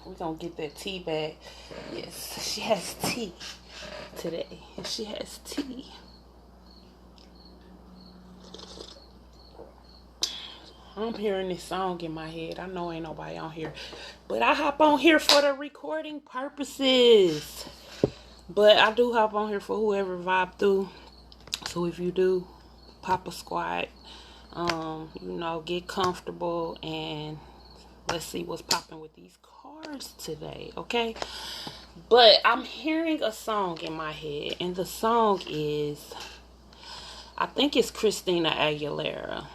We're going to get that tea back. Yes, she has tea today. She has tea. I'm hearing this song in my head. I know ain't nobody on here. But I hop on here for the recording purposes. But I do hop on here for whoever vibe through. So if you do, pop a squat. Get comfortable. And let's see what's popping with these cards today. Okay? But I'm hearing a song in my head. And the song is, I think it's Christina Aguilera.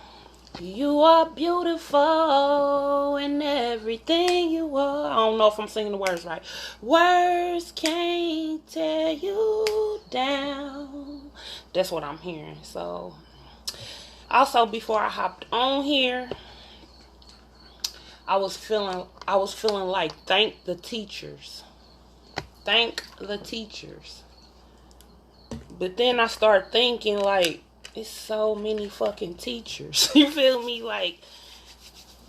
You are beautiful in everything you are. I don't know if I'm singing the words right. Words can't tear you down. That's what I'm hearing. So, also before I hopped on here, I was feeling like thank the teachers. Thank the teachers. But then I started thinking like, it's so many fucking teachers. You feel me? Like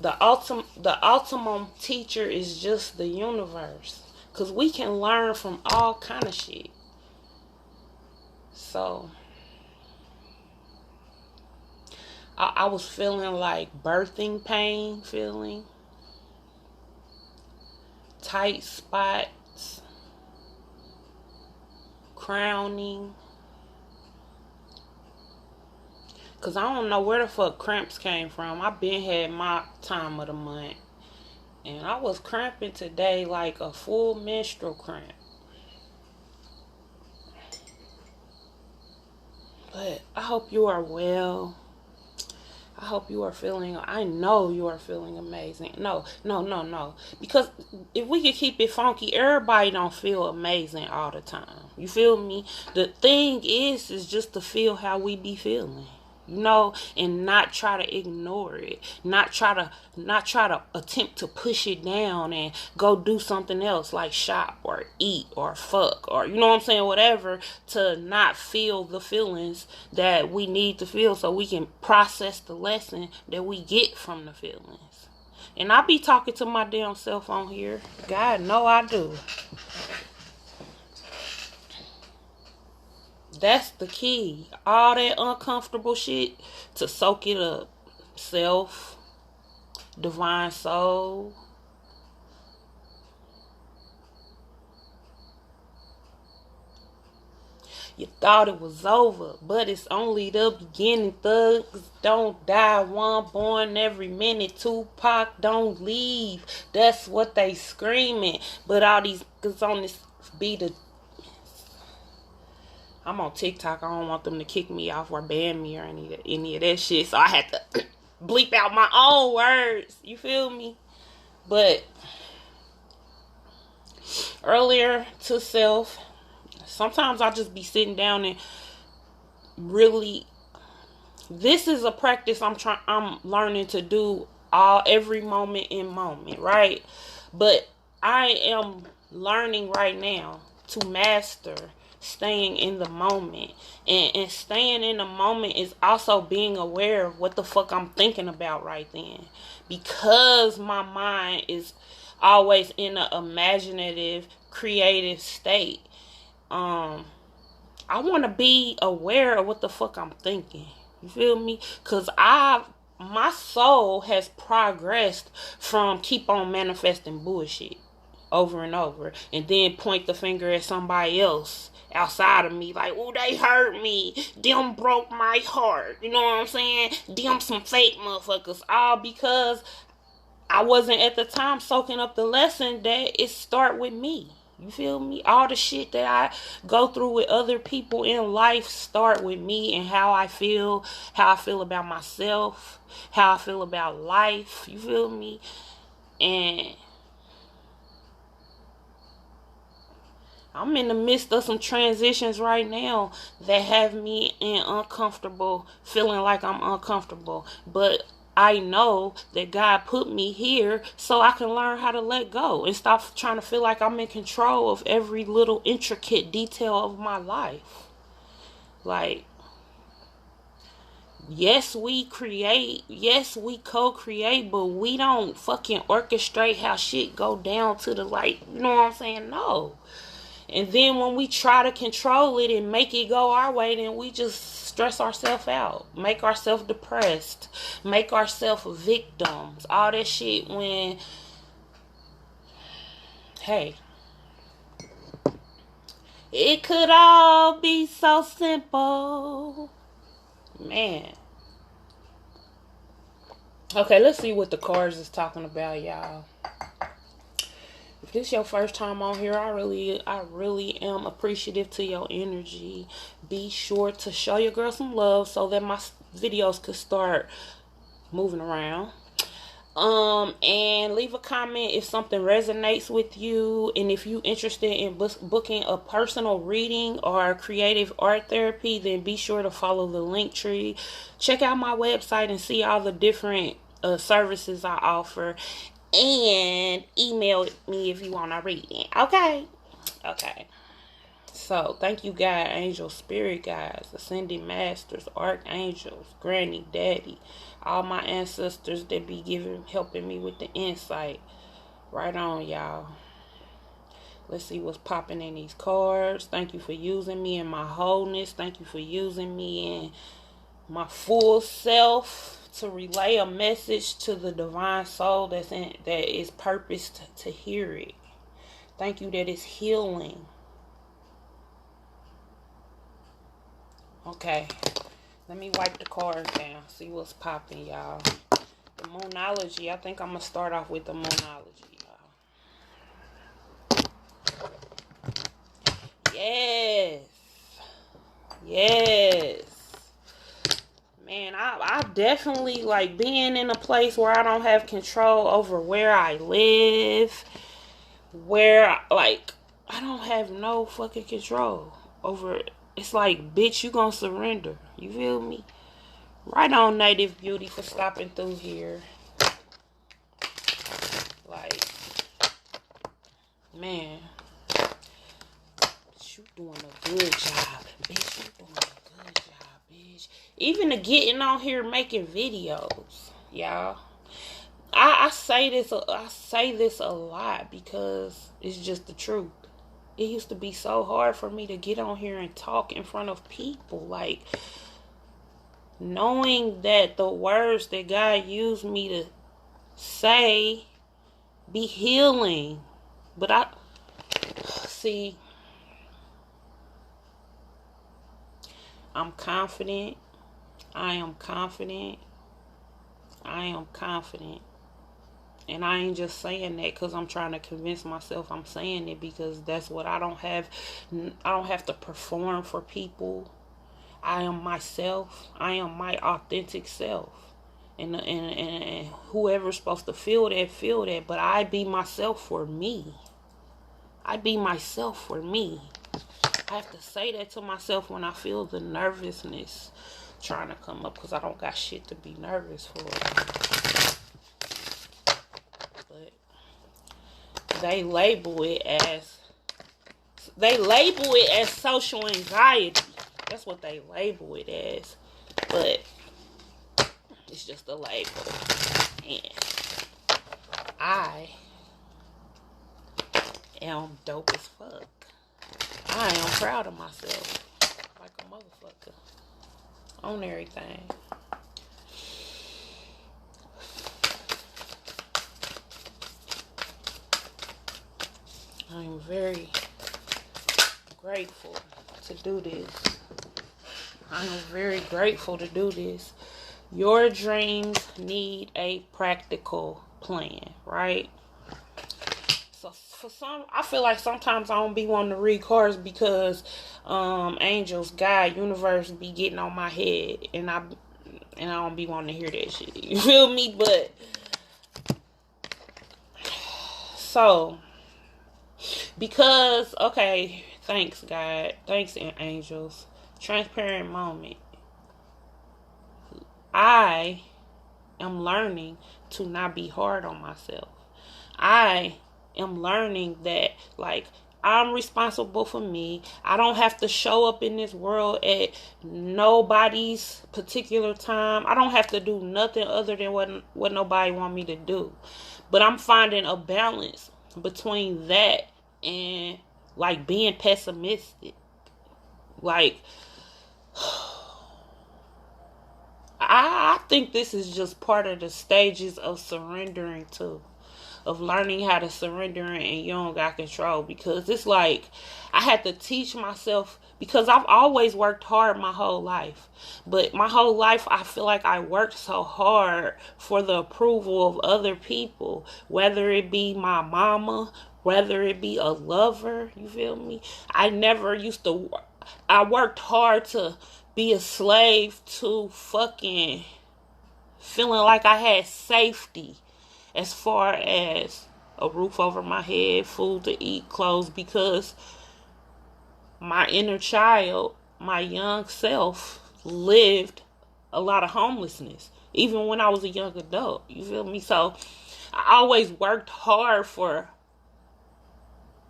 the ultimate teacher is just the universe. Cause we can learn from all kind of shit. So I was feeling like birthing pain, feeling tight spots, crowning. Because I don't know where the fuck cramps came from. I been had my time of the month. And I was cramping today like a full menstrual cramp. But I hope you are well. I hope you are feeling, I know you are feeling amazing. No. Because if we could keep it funky, everybody don't feel amazing all the time. You feel me? The thing is just to feel how we be feeling. And not try to ignore it, not try to attempt to push it down and go do something else like shop or eat or fuck or you know what I'm saying, whatever, to not feel the feelings that we need to feel so we can process the lesson that we get from the feelings. And I be talking to my damn self on here. God, no, I do. That's the key. All that uncomfortable shit, to soak it up. Self, divine soul. You thought it was over, but it's only the beginning. Thugs don't die, one born every minute. Tupac don't leave. That's what they screaming. But all these niggas on this beat of, I'm on TikTok. I don't want them to kick me off or ban me or any of that shit. So I had to bleep out my own words. You feel me? But earlier to self, sometimes I just be sitting down and really, this is a practice I'm learning to do every moment in moment, right? But I am learning right now to master staying in the moment. And staying in the moment is also being aware of what the fuck I'm thinking about right then. Because my mind is always in an imaginative, creative state. I want to be aware of what the fuck I'm thinking. You feel me? Because my soul has progressed from keep on manifesting bullshit over and over, and then point the finger at somebody else outside of me, like, oh, they hurt me, them broke my heart, you know what I'm saying, them some fake motherfuckers, all because I wasn't at the time soaking up the lesson that it start with me. You feel me? All the shit that I go through with other people in life start with me and how I feel about myself, how I feel about life. You feel me? And I'm in the midst of some transitions right now that have me feeling like I'm uncomfortable. But I know that God put me here so I can learn how to let go and stop trying to feel like I'm in control of every little intricate detail of my life. Like, Yes, we create. Yes, we co-create, but we don't fucking orchestrate how shit go down to the, like, you know what I'm saying? No. And then when we try to control it and make it go our way, then we just stress ourselves out, make ourselves depressed, make ourselves victims. All that shit when, hey, it could all be so simple. Man. Okay, let's see what the cards is talking about, y'all. If this is your first time on here, I really am appreciative to your energy. Be sure to show your girl some love so that my videos could start moving around. And leave a comment if something resonates with you, and if you interested in booking a personal reading or creative art therapy, then be sure to follow the link tree. Check out my website and see all the different services I offer, and email me if you want a reading. Okay. So, thank you, God, angels, spirit guides, ascended masters, archangels, granny, daddy, all my ancestors that be helping me with the insight. Right on, y'all. Let's see what's popping in these cards. Thank you for using me in my wholeness. Thank you for using me in my full self to relay a message to the divine soul that is purposed to hear it. Thank you that it's healing. Okay, let me wipe the cards down. See what's popping, y'all. The moonology. I think I'm going to start off with the moonology, y'all. Yes. Man, I definitely like being in a place where I don't have control over where I live. Where, like, I don't have no fucking control over it. It's like, bitch, you gonna surrender. You feel me? Right on, Native Beauty, for stopping through here. Like, man, bitch, you doing a good job. Bitch, you doing a good job, bitch. Even to getting on here making videos, y'all. I say this a lot because it's just the truth. It used to be so hard for me to get on here and talk in front of people. Like, knowing that the words that God used me to say be healing. But I'm confident. I am confident. And I ain't just saying that because I'm trying to convince myself. I'm saying it because that's what I don't have. I don't have to perform for people. I am myself. I am my authentic self. And whoever's supposed to feel that. But I be myself for me. I have to say that to myself when I feel the nervousness trying to come up, because I don't got shit to be nervous for. But they label it as social anxiety. That's what they label it as. But it's just a label. And I am dope as fuck. I am proud of myself. Like a motherfucker. On everything. I'm very grateful to do this. I am very grateful to do this. Your dreams need a practical plan, right? So for some, I feel like sometimes I don't be wanting to read cards because angels, God, universe be getting on my head, and I don't be wanting to hear that shit. You feel me? But so because thanks God, thanks angels. Transparent moment. I am learning to not be hard on myself. I am learning that, like, I'm responsible for me. I don't have to show up in this world at nobody's particular time. I don't have to do nothing other than what nobody want me to do. But I'm finding a balance between that and like being pessimistic. Like I think this is just part of the stages of surrendering too. Of learning how to surrender and you don't got control. Because it's like I had to teach myself, because I've always worked hard my whole life. But my whole life I feel like I worked so hard for the approval of other people. Whether it be my mama, whether it be a lover, you feel me? I worked hard to be a slave to fucking feeling like I had safety as far as a roof over my head, food to eat, clothes, because my inner child, my young self, lived a lot of homelessness, even when I was a young adult. You feel me? So I always worked hard for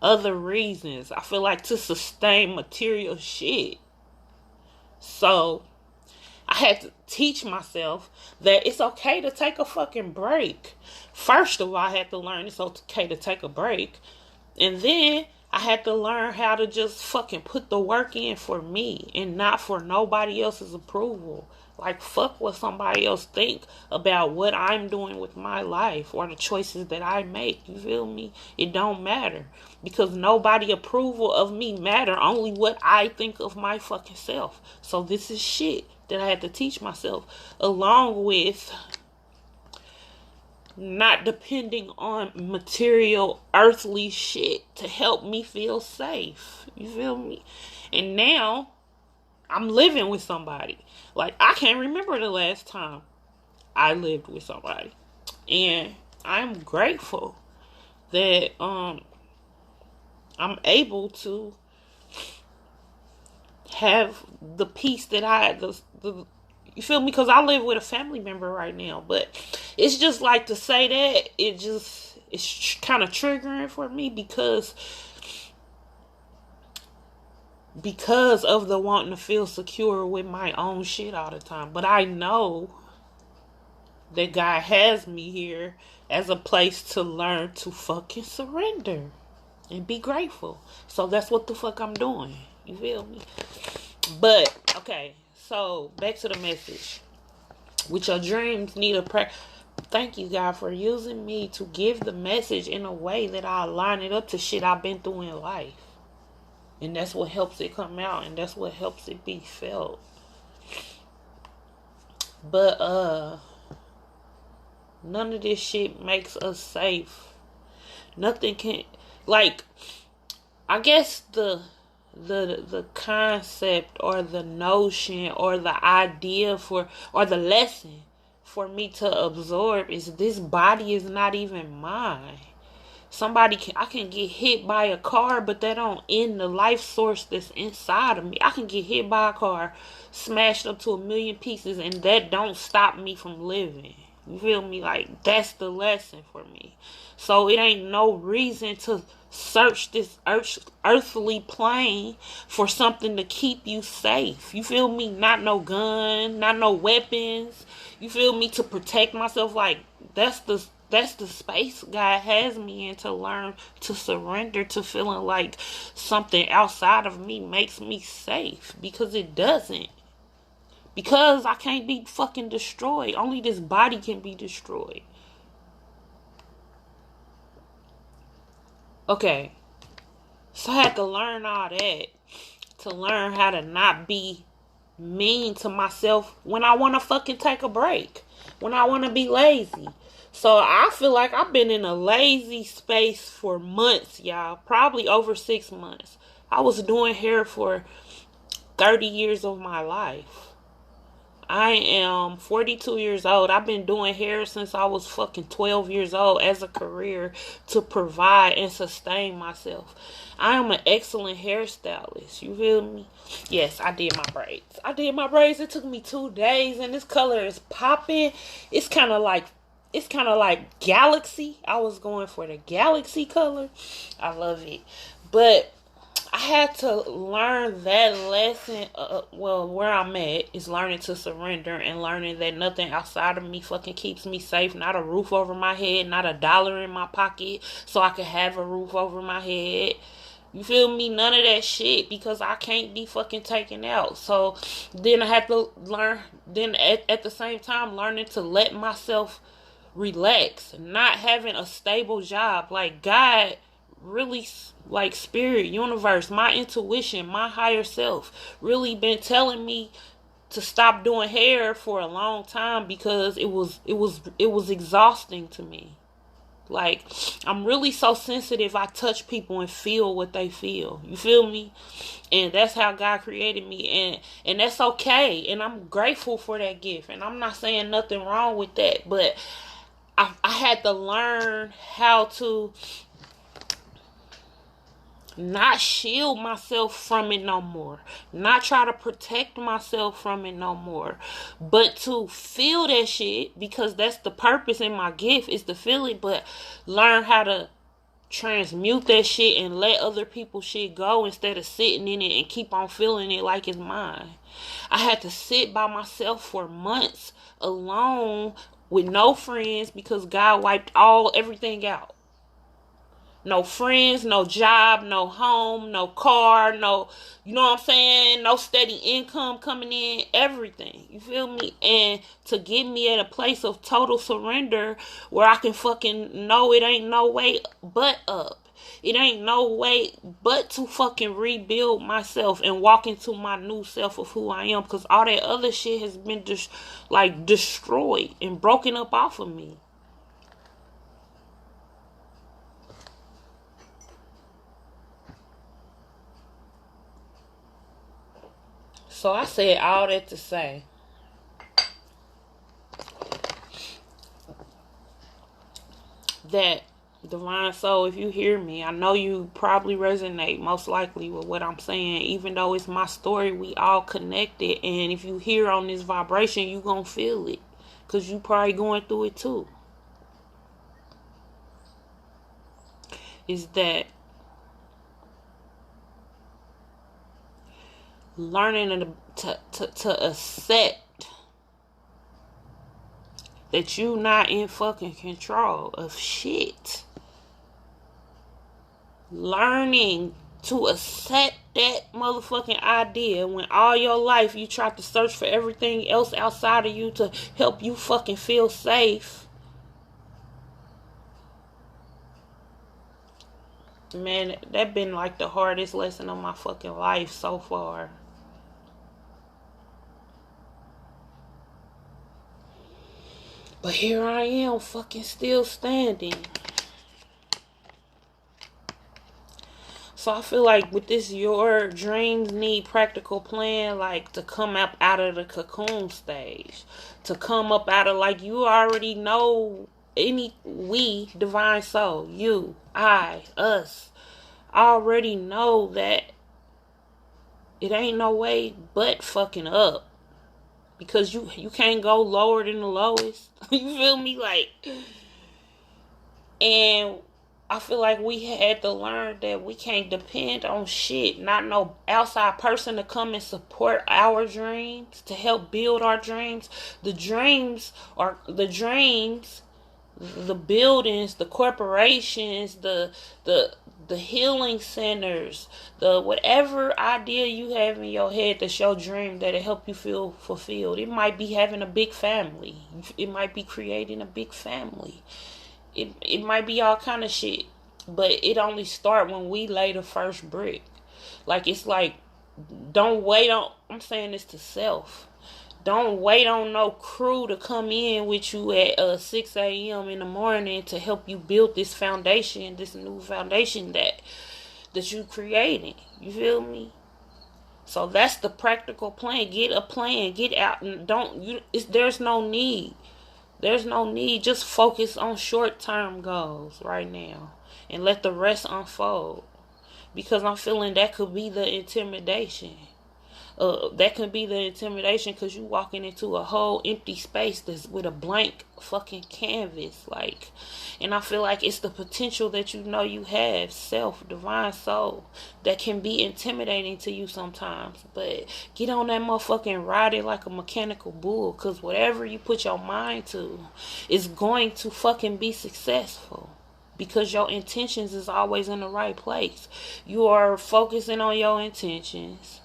other reasons. I feel like to sustain material shit. So I had to teach myself that it's okay to take a fucking break. First of all, I had to learn it's okay to take a break. And then I had to learn how to just fucking put the work in for me and not for nobody else's approval. Like, fuck what somebody else think about what I'm doing with my life or the choices that I make. You feel me? It don't matter. Because nobody approval of me matter. Only what I think of my fucking self. So this is shit that I had to teach myself. Along with not depending on material, earthly shit to help me feel safe. You feel me? And now I'm living with somebody. Like, I can't remember the last time I lived with somebody. And I'm grateful that I'm able to have the peace that you feel me? Because I live with a family member right now. But it's just like, to say that, it's kind of triggering for me because of the wanting to feel secure with my own shit all the time. But I know that God has me here as a place to learn to fucking surrender and be grateful. So that's what the fuck I'm doing. You feel me? But, okay, so back to the message. With your dreams need a prayer. Thank you, God, for using me to give the message in a way that I line it up to shit I've been through in life. And that's what helps it come out. And that's what helps it be felt. But, none of this shit makes us safe. Nothing can, like, I guess the concept or the notion or the idea or the lesson for me to absorb is this body is not even mine. I can get hit by a car, but that don't end the life source that's inside of me. I can get hit by a car, smashed up to 1,000,000 pieces, and that don't stop me from living. You feel me? Like, that's the lesson for me. So it ain't no reason to search this earthly plane for something to keep you safe. You feel me? Not no gun, not no weapons. You feel me? To protect myself. Like, that's the space God has me in, to learn to surrender to feeling like something outside of me makes me safe. Because it doesn't. Because I can't be fucking destroyed. Only this body can be destroyed. Okay. So I had to learn all that. To learn how to not be mean to myself when I want to fucking take a break. When I want to be lazy. So I feel like I've been in a lazy space for months, y'all. Probably over 6 months. I was doing hair for 30 years of my life. I am 42 years old. I've been doing hair since I was fucking 12 years old as a career to provide and sustain myself. I am an excellent hairstylist. You feel me? Yes, I did my braids. It took me 2 days and this color is popping. It's kind of like galaxy. I was going for the galaxy color. I love it. But I had to learn that lesson. Where I'm at is learning to surrender and learning that nothing outside of me fucking keeps me safe. Not a roof over my head, not a dollar in my pocket so I can have a roof over my head. You feel me? None of that shit, because I can't be fucking taken out. So then I had to learn, then at the same time, learning to let myself relax. Not having a stable job. Like, God really, like, spirit, universe, my intuition, my higher self really been telling me to stop doing hair for a long time, because it was exhausting to me. Like, I'm really so sensitive. I touch people and feel what they feel. You feel me? And that's how God created me. And that's okay. And I'm grateful for that gift. And I'm not saying nothing wrong with that. But I had to learn how to not shield myself from it no more. Not try to protect myself from it no more. But to feel that shit, because that's the purpose in my gift, is to feel it. But learn how to transmute that shit and let other people's shit go instead of sitting in it and keep on feeling it like it's mine. I had to sit by myself for months alone with no friends, because God wiped everything out. No friends, no job, no home, no car, no, you know what I'm saying? No steady income coming in, everything. You feel me? And to get me at a place of total surrender where I can fucking know it ain't no way but up. It ain't no way but to fucking rebuild myself and walk into my new self of who I am. Because all that other shit has been just like destroyed and broken up off of me. So I said all that to say that, Divine Soul, if you hear me, I know you probably resonate most likely with what I'm saying. Even though it's my story, we all connected. And if you hear on this vibration, you gonna feel it, because you probably going through it too. Is that learning to accept that you not in fucking control of shit. Learning to accept that motherfucking idea when all your life you tried to search for everything else outside of you to help you fucking feel safe. Man, that been like the hardest lesson of my fucking life so far. But here I am, fucking still standing. So I feel like with this Your Dreams Need Practical plan, like to come up out of the cocoon stage. To come up out of, like, you already know, we, Divine Soul, you, I, us, already know that it ain't no way but fucking up. Because you can't go lower than the lowest. You feel me? Like, and I feel like we had to learn that we can't depend on shit. Not no outside person to come and support our dreams, to help build our dreams. The dreams are the dreams, the buildings, the corporations, the healing centers, the whatever idea you have in your head that's your dream that'll help you feel fulfilled. It might be having a big family. It might be creating a big family. It might be all kind of shit. But it only start when we lay the first brick. Like, it's like, don't wait on, I'm saying this to self. Don't wait on no crew to come in with you at 6 a.m. in the morning to help you build this foundation, this new foundation that you creating. You feel me? So that's the practical plan. Get a plan. Get out and there's no need. There's no need. Just focus on short-term goals right now and let the rest unfold. Because I'm feeling that could be the intimidation. That could be the intimidation because you walking into a whole empty space that's with a blank fucking canvas. Like, and I feel like it's the potential that you know you have, self, divine soul, that can be intimidating to you sometimes. But get on that motherfucking ride it like a mechanical bull, because whatever you put your mind to is going to fucking be successful. Because your intentions is always in the right place. You are focusing on your intentions.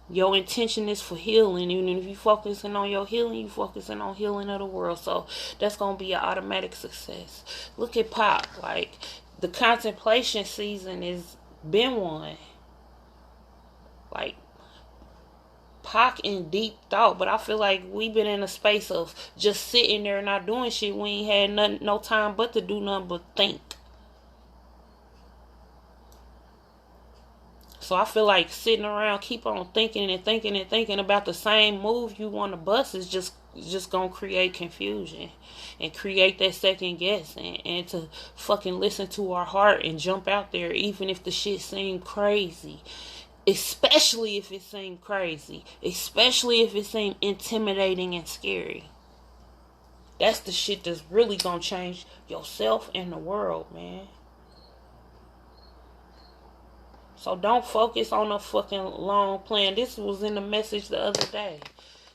Your intention is for healing. Even if you focusing on your healing, you focusing on healing of the world. So that's going to be an automatic success. Look at Pop. Like, the contemplation season has been one. Like, Pac in deep thought, but I feel like we've been in a space of just sitting there not doing shit. We ain't had nothing, no time but to do nothing but think. So I feel like sitting around, keep on thinking and thinking and thinking about the same move you want to bust is just gonna create confusion and create that second guess, and to fucking listen to our heart and jump out there even if the shit seemed crazy. Especially if it seemed crazy. Especially if it seemed intimidating and scary. That's the shit that's really gonna change yourself and the world, man. So don't focus on a fucking long plan. This was in the message the other day.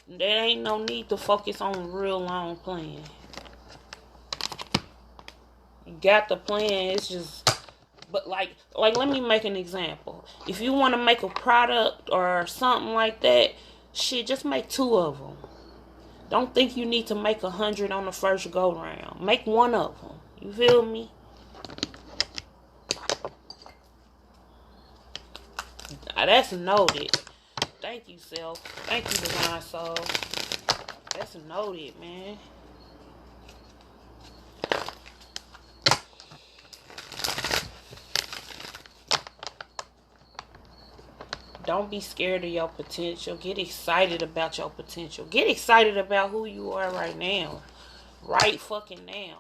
There ain't no need to focus on a real long plan. You got the plan, it's just... But like let me make an example. If you want to make a product or something like that, shit, just make 2 of them. Don't think you need to make 100 on the first go round. Make 1 of them. You feel me? That's noted. Thank you, self. Thank you, divine soul. That's noted, man. Don't be scared of your potential. Get excited about your potential. Get excited about who you are right now. Right fucking now.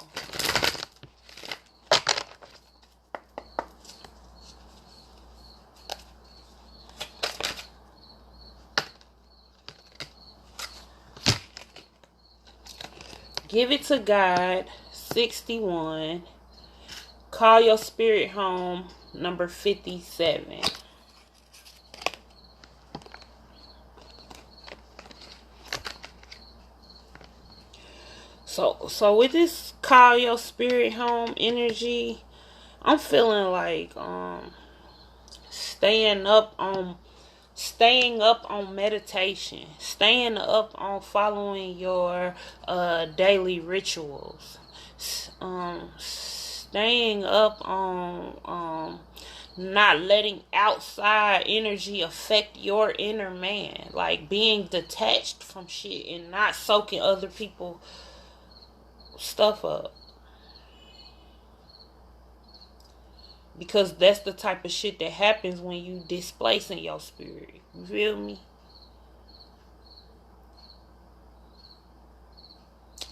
Give it to God. 61. Call your spirit home. Number 57. So with this call your spirit home energy, I'm feeling like staying up on meditation, staying up on following your daily rituals, staying up on not letting outside energy affect your inner man, like being detached from shit and not soaking other people stuff up, because that's the type of shit that happens when you displacing your spirit. You feel me?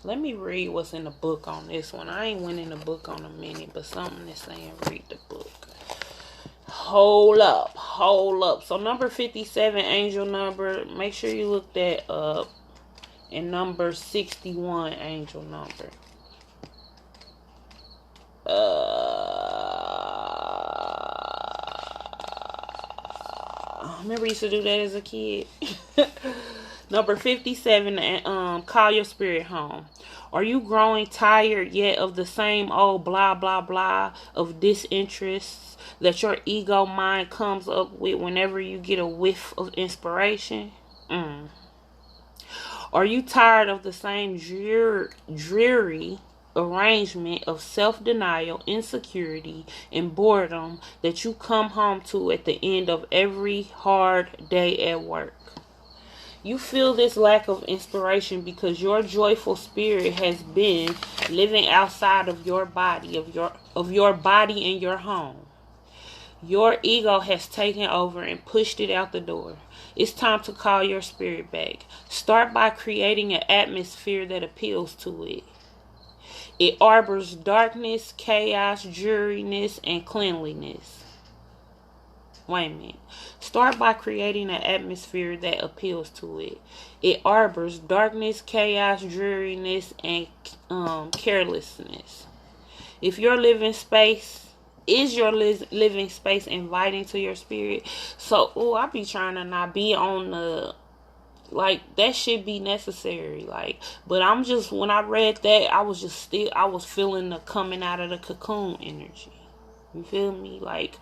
Let me read what's in the book on this one. I ain't went in the book on a minute, but something is saying read the book. Hold up. So number 57, angel number, make sure you look that up. And number 61, angel number. Remember I used to do that as a kid. Number 57, call your spirit home. Are you growing tired yet of the same old blah, blah, blah of disinterests that your ego mind comes up with whenever you get a whiff of inspiration? Are you tired of the same dreary arrangement of self-denial, insecurity, and boredom that you come home to at the end of every hard day at work? You feel this lack of inspiration because your joyful spirit has been living outside of your body, of your body in your home. Your ego has taken over and pushed it out the door. It's time to call your spirit back. Start by creating an atmosphere that appeals to it. It arbors darkness, chaos, dreariness, and cleanliness. Wait a minute. Start by creating an atmosphere that appeals to it. It arbors darkness, chaos, dreariness, and carelessness. If your living space is your living space inviting to your spirit. So, I be trying to not be on the, like, that should be necessary, like, but I'm just, when I read that, I was feeling the coming out of the cocoon energy. You feel me? Like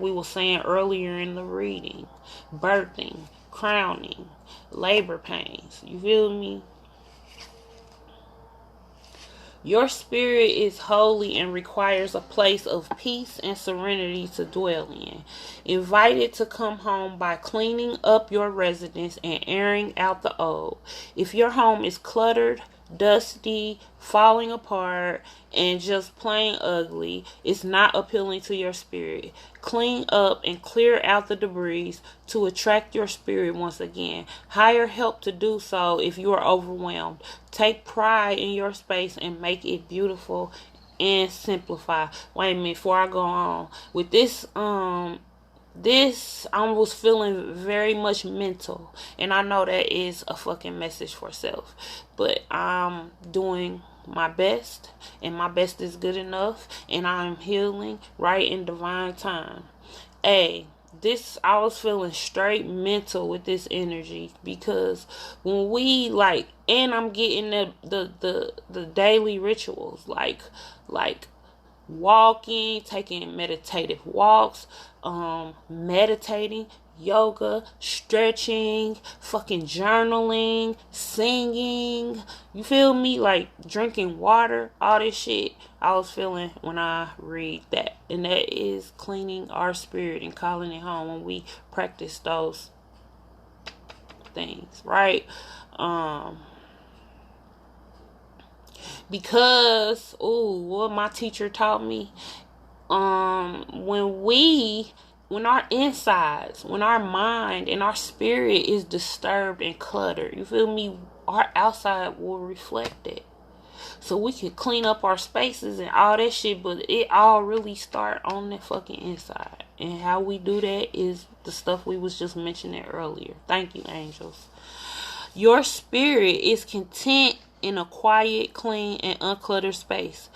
we were saying earlier in the reading, birthing, crowning, labor pains. You feel me? Your spirit is holy and requires a place of peace and serenity to dwell in. Invite it to come home by cleaning up your residence and airing out the old. If your home is cluttered, dusty, falling apart, and just plain ugly, it's not appealing to your spirit. Clean up and clear out the debris to attract your spirit once again. Hire help to do so if you are overwhelmed. Take pride in your space and make it beautiful and simplify. Wait a minute, before I go on with this, I was feeling very much mental, and I know that is a fucking message for self, but I'm doing my best, and my best is good enough, and I'm healing right in divine time. I was feeling straight mental with this energy, because when we and I'm getting the daily rituals, like walking, taking meditative walks, meditating, yoga, stretching, fucking journaling, singing. You feel me? Like drinking water, all this shit I was feeling when I read that. And that is cleaning our spirit and calling it home when we practice those things, right? Because what my teacher taught me, when our insides, when our mind and our spirit is disturbed and cluttered, you feel me, our outside will reflect it. So we can clean up our spaces and all that shit, but it all really start on the fucking inside. And how we do that is the stuff we was just mentioning earlier. Thank you, angels. Your spirit is content in a quiet, clean, and uncluttered space.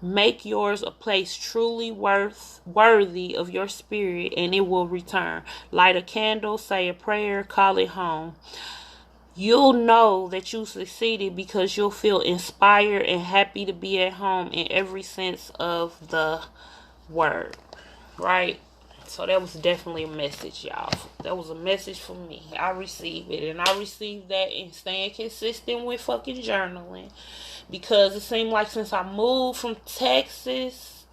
Make yours a place truly worthy of your spirit, and it will return. Light a candle, say a prayer, call it home. You'll know that you succeeded because you'll feel inspired and happy to be at home in every sense of the word. Right? So that was definitely a message, y'all. That was a message for me. I received it. And I received that in staying consistent with fucking journaling. Because it seemed like since I moved from Texas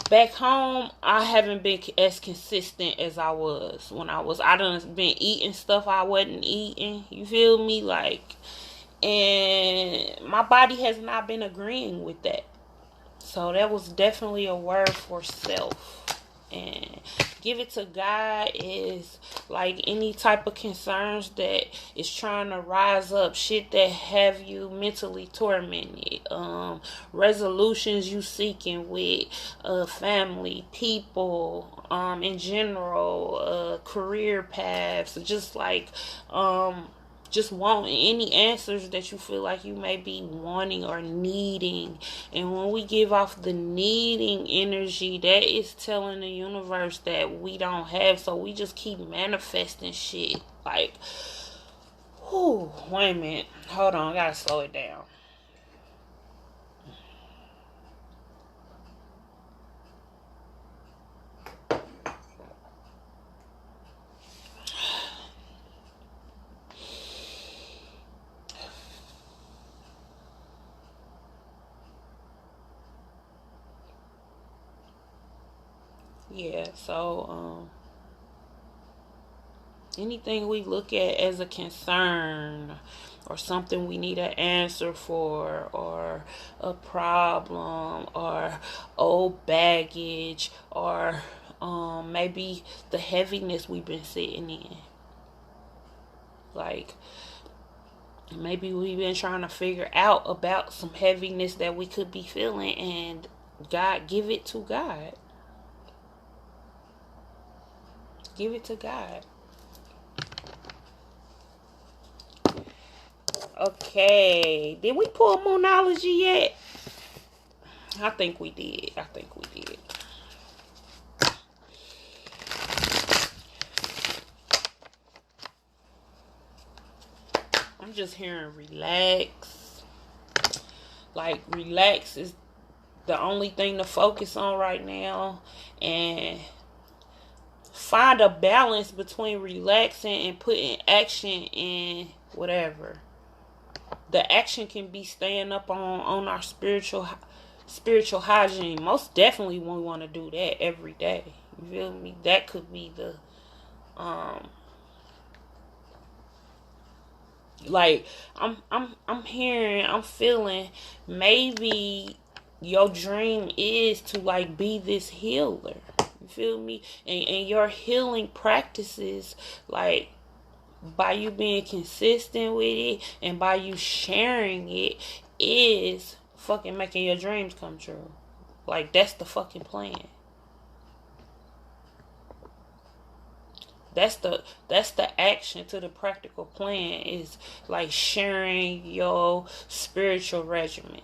back home, I haven't been as consistent as I was when I done been eating stuff I wasn't eating. You feel me? And my body has not been agreeing with that. So that was definitely a word for self. And give it to God is like any type of concerns that is trying to rise up, shit that have you mentally tormented, resolutions you seeking with family, people, in general, career paths, just wanting any answers that you feel like you may be wanting or needing. And when we give off the needing energy, that is telling the universe that we don't have. So we just keep manifesting shit. Wait a minute. Hold on, I gotta slow it down. Yeah, so anything we look at as a concern or something we need an answer for, or a problem, or old baggage, or maybe the heaviness we've been sitting in. Like, maybe we've been trying to figure out about some heaviness that we could be feeling, and God, give it to God. Give it to God. Okay. Did we pull Moonology yet? I think we did. I'm just hearing relax. Like, relax is the only thing to focus on right now. And find a balance between relaxing and putting action in whatever. The action can be staying up on our spiritual hygiene. Most definitely we want to do that every day. You feel me? That could be the like I'm feeling maybe your dream is to like be this healer. You feel me? And your healing practices, like, by you being consistent with it and by you sharing it, is fucking making your dreams come true. Like, that's the fucking plan. That's the action to the practical plan, is like sharing your spiritual regimen.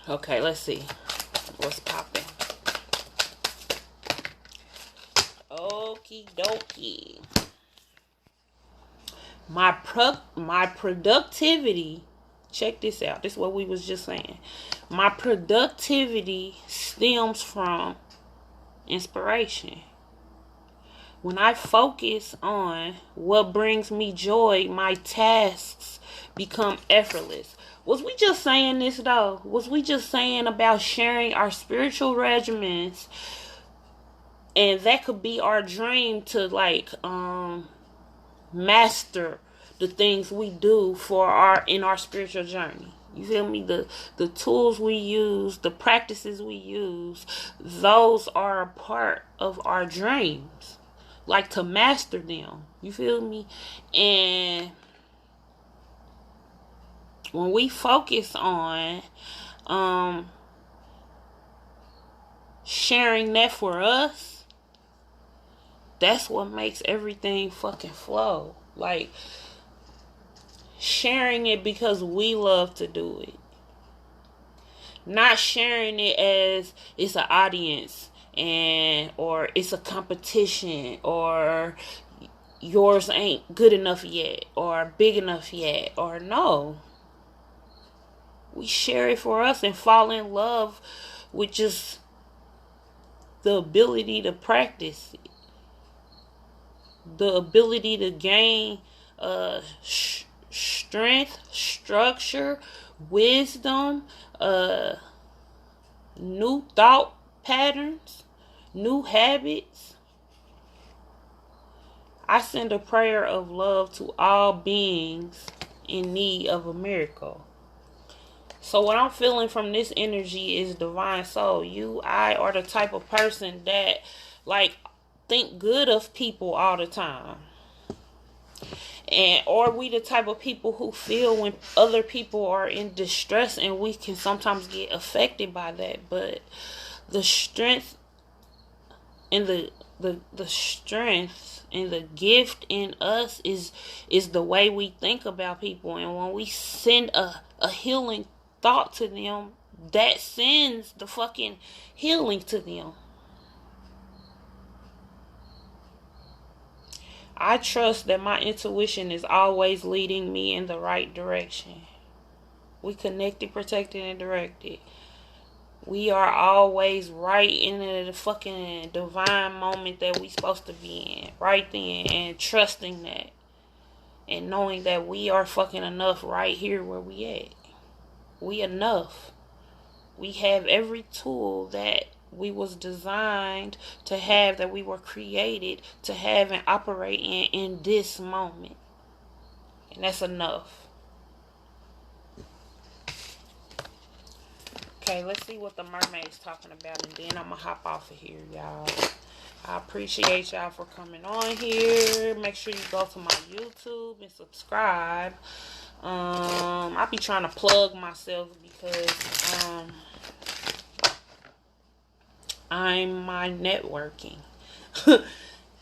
Okay, let's see what's popping. Okie dokie. My productivity, check this out. This is what we was just saying. My productivity stems from inspiration. When I focus on what brings me joy, my tasks become effortless. Was we just saying this though? Was we just saying about sharing our spiritual regimens? And that could be our dream to like master the things we do in our spiritual journey. You feel me? The tools we use, the practices we use, those are a part of our dreams. Like, to master them. You feel me? And when we focus on sharing that for us, that's what makes everything fucking flow. Like, sharing it because we love to do it. Not sharing it as it's an audience or it's a competition, or yours ain't good enough yet, or big enough yet, or no. We share it for us and fall in love with just the ability to practice it. The ability to gain strength, structure, wisdom, new thought patterns, new habits. I send a prayer of love to all beings in need of a miracle. So what I'm feeling from this energy is divine soul. I are the type of person that like think good of people all the time. Or we the type of people who feel when other people are in distress, and we can sometimes get affected by that. But the strength and the strength and the gift in us is the way we think about people. And when we send a healing thought to them, that sends the fucking healing to them. I trust that my intuition is always leading me in the right direction. We connected, protected, and directed. We are always right in the fucking divine moment that we supposed to be in. Right then. And trusting that. And knowing that we are fucking enough right here where we at. We enough. We have every tool that we was designed to have, that we were created to have and operate in this moment. And that's enough. Okay, let's see what the mermaid's talking about, and then I'm gonna hop off of here, y'all. I appreciate y'all for coming on here. Make sure you go to my YouTube and subscribe. I be trying to plug myself because I'm my networking.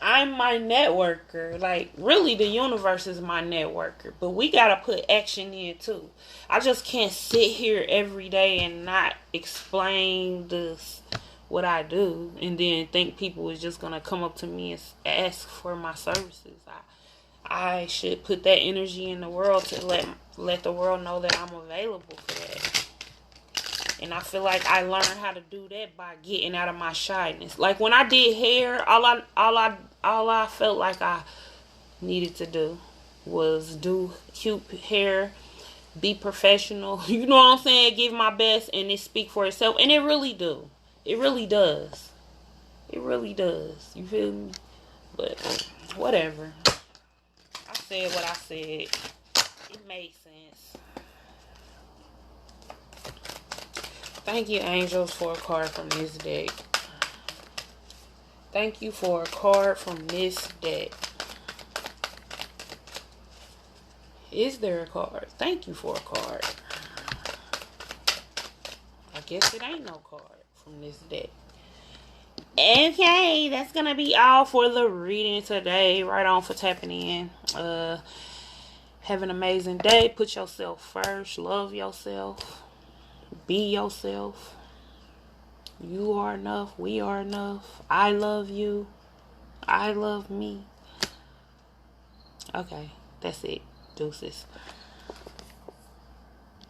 I'm my networker. Like, really, the universe is my networker. But we got to put action in, too. I just can't sit here every day and not explain this, what I do, and then think people is just going to come up to me and ask for my services. I should put that energy in the world to let the world know that I'm available for that. And I feel like I learned how to do that by getting out of my shyness. Like when I did hair, all I felt like I needed to do was do cute hair, be professional. You know what I'm saying? Give my best, and it speak for itself. And it really do. It really does. It really does. You feel me? But whatever. I said what I said. It made sense. Thank you, angels, for a card from this deck. Thank you for a card from this deck. Is there a card? Thank you for a card. I guess it ain't no card from this deck. Okay, that's gonna be all for the reading today. Right on for tapping in. Have an amazing day. Put yourself first. Love yourself. Be yourself. You are enough. We are enough. I love you. I love me. Okay, that's it. Deuces.